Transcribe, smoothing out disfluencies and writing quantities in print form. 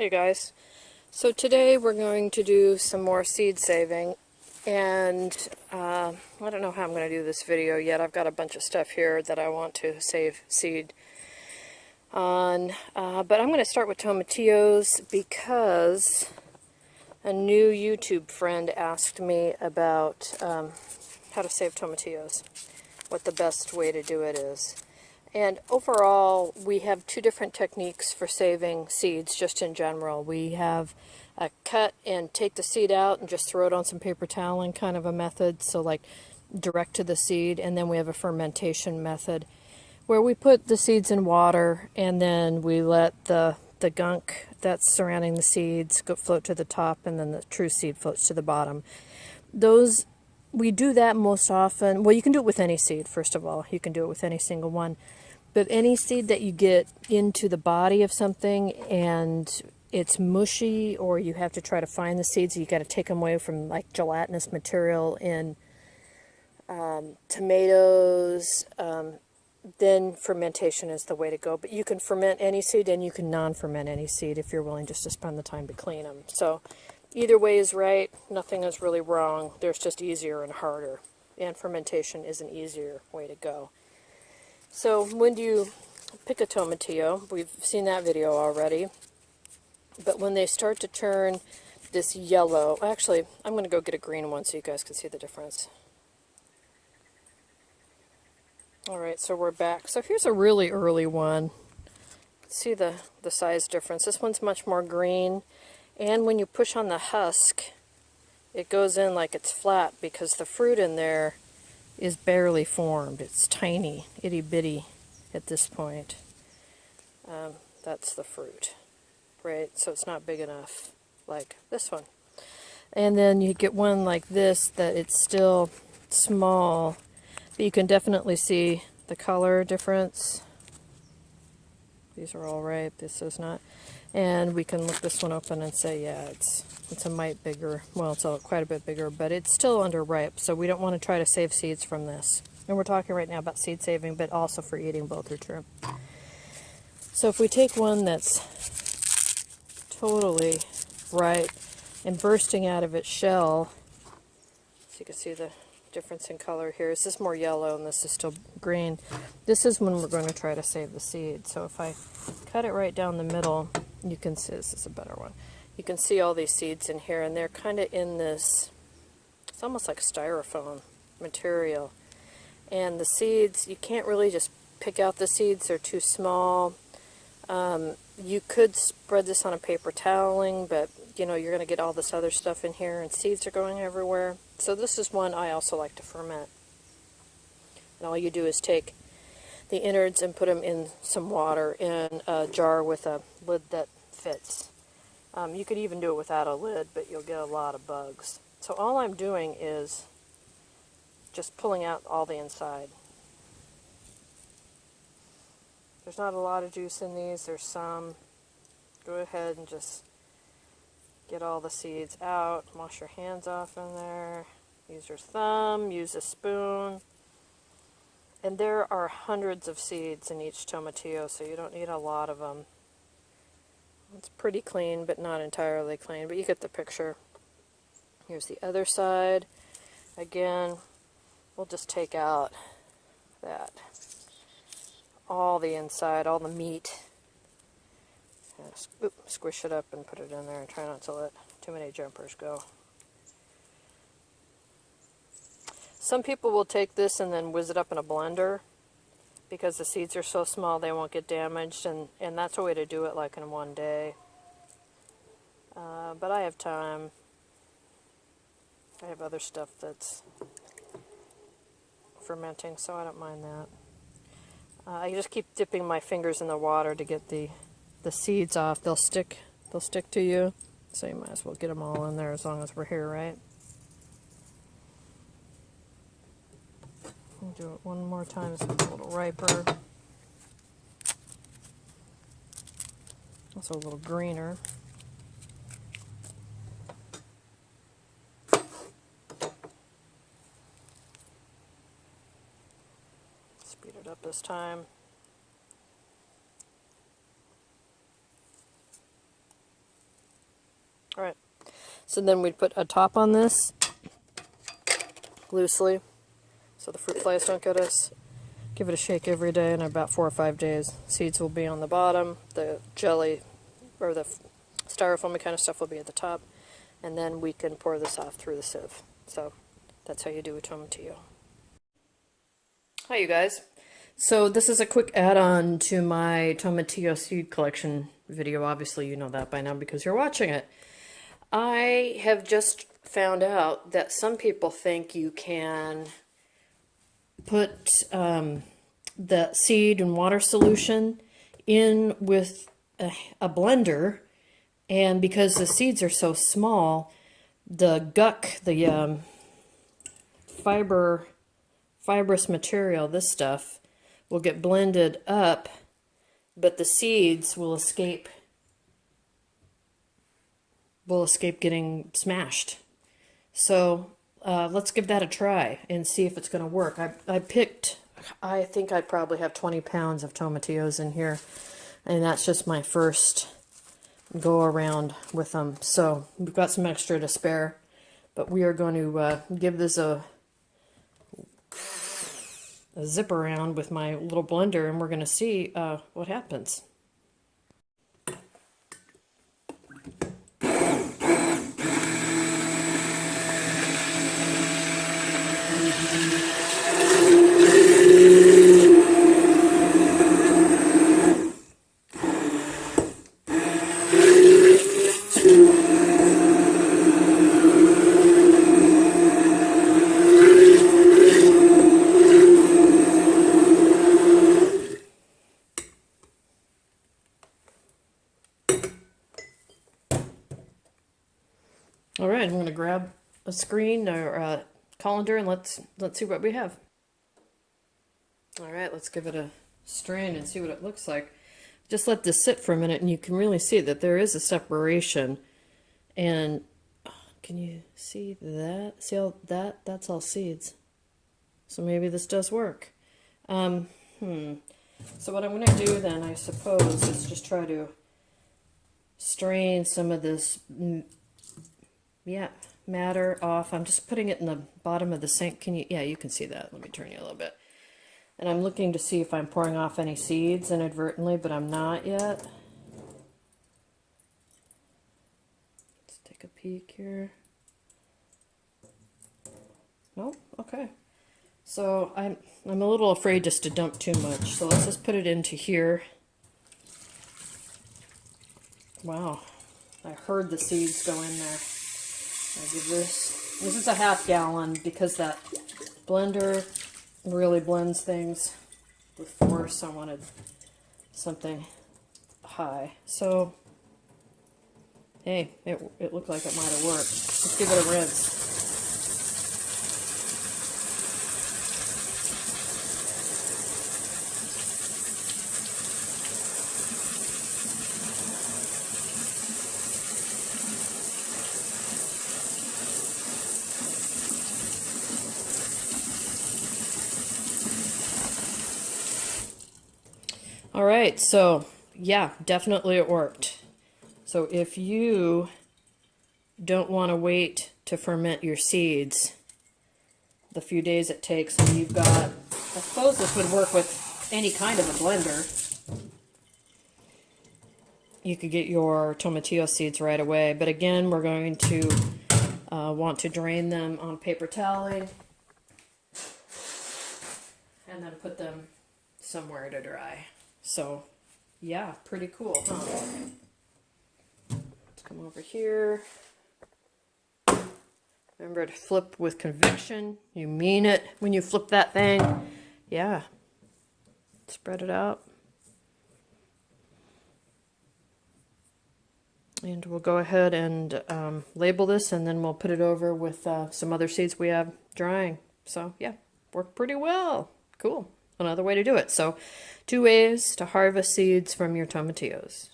you guys. So today we're going to do some more seed saving, and I don't know how I'm going to do this video yet. I've got a bunch of stuff here that I want to save seed on, but I'm going to start with tomatillos because a new YouTube friend asked me about how to save tomatillos, what the best way to do it is. And overall, we have two different techniques for saving seeds, just in general. We have a cut and take the seed out and just throw it on some paper toweling kind of a method, so like direct to the seed. And then we have a fermentation method where we put the seeds in water and then we let the gunk that's surrounding the seeds float to the top, and then the true seed floats to the bottom. We do that most often. Well, you can do it with any seed, first of all. You can do it with any single one. But any seed that you get into the body of something and it's mushy, or you have to try to find the seeds, you got to take them away from like gelatinous material in tomatoes, then fermentation is the way to go. But you can ferment any seed and you can non-ferment any seed if you're willing just to spend the time to clean them. So either way is right. Nothing is really wrong. There's just easier and harder. And fermentation is an easier way to go. So when do you pick a tomatillo? We've seen that video already. But when they start to turn this yellow, actually, I'm going to go get a green one so you guys can see the difference. Alright, so we're back. So here's a really early one. See the size difference. This one's much more green. And when you push on the husk, it goes in like it's flat because the fruit in there is barely formed. It's tiny, itty bitty at this point. That's the fruit, right? So it's not big enough like this one. And then you get one like this that it's still small, but you can definitely see the color difference. These are all ripe, this is not. And we can look this one open and say, yeah, it's a mite bigger. Well, it's quite a bit bigger, but it's still underripe, so we don't want to try to save seeds from this. And we're talking right now about seed saving, but also for eating. Both are true. So if we take one that's totally ripe and bursting out of its shell, so you can see the difference in color here. This is more yellow and this is still green. This is when we're going to try to save the seed. So if I cut it right down the middle, you can see, this is a better one. You can see all these seeds in here, and they're kind of in this, it's almost like styrofoam material. And the seeds, you can't really just pick out the seeds, they're too small. You could spread this on a paper toweling, but you know, you're going to get all this other stuff in here, and seeds are going everywhere. So this is one I also like to ferment. And all you do is take the innards and put them in some water in a jar with a lid that fits. You could even do it without a lid, but you'll get a lot of bugs. So all I'm doing is just pulling out all the inside. There's not a lot of juice in these, there's some. Go ahead and just get all the seeds out. Wash your hands off in there. Use your thumb, use a spoon. And there are hundreds of seeds in each tomatillo, so you don't need a lot of them. It's pretty clean, but not entirely clean, but you get the picture. Here's the other side. Again, we'll just take out that. All the inside, all the meat. Squish it up and put it in there and try not to let too many jumpers go. Some people will take this and then whiz it up in a blender because the seeds are so small they won't get damaged, and that's a way to do it like in one day. But I have time. I have other stuff that's fermenting, so I don't mind that. I just keep dipping my fingers in the water to get the seeds off. They'll stick to you, so you might as well get them all in there as long as we're here, right? I'll do it one more time so it's a little riper. Also a little greener. Speed it up this time. So then we'd put a top on this, loosely, so the fruit flies don't get us. Give it a shake every day, and in about 4 or 5 days, seeds will be on the bottom, the jelly, or the styrofoamy kind of stuff will be at the top, and then we can pour this off through the sieve. So that's how you do a tomatillo. Hi you guys. So this is a quick add-on to my tomatillo seed collection video. Obviously you know that by now because you're watching it. I have just found out that some people think you can put the seed and water solution in with a blender, and because the seeds are so small, the guck, the fibrous material, this stuff, will get blended up, but the seeds will escape getting smashed. So let's give that a try and see if it's going to work. I think I probably have 20 pounds of tomatillos in here, and that's just my first go around with them. So we've got some extra to spare, but we are going to give this a zip around with my little blender, and we're going to see what happens. All right, I'm going to grab a screen or a colander and let's see what we have. All right, let's give it a strain and see what it looks like. Just let this sit for a minute, and you can really see that there is a separation. And can you see that? See all that? That's all seeds. So maybe this does work. So what I'm going to do then, I suppose, is just try to strain some of this matter off. I'm just putting it in the bottom of the sink. Yeah, you can see that. Let me turn you a little bit. And I'm looking to see if I'm pouring off any seeds inadvertently, but I'm not yet. Let's take a peek here. Nope, okay. So I'm a little afraid just to dump too much. So let's just put it into here. Wow, I heard the seeds go in there. I give this is a half gallon because that blender really blends things with force. I wanted something high. So, hey, it looked like it might have worked. Let's give it a rinse. All right, so yeah, definitely it worked. So if you don't want to wait to ferment your seeds the few days it takes, and you've got, I suppose this would work with any kind of a blender. You could get your tomatillo seeds right away, but again, we're going to want to drain them on paper toweling and then put them somewhere to dry. So, yeah, pretty cool, huh? Let's come over here. Remember to flip with conviction. You mean it when you flip that thing. Yeah. Spread it out. And we'll go ahead and label this, and then we'll put it over with some other seeds we have drying. So, yeah, worked pretty well. Cool. Another way to do it. So, 2 ways to harvest seeds from your tomatillos.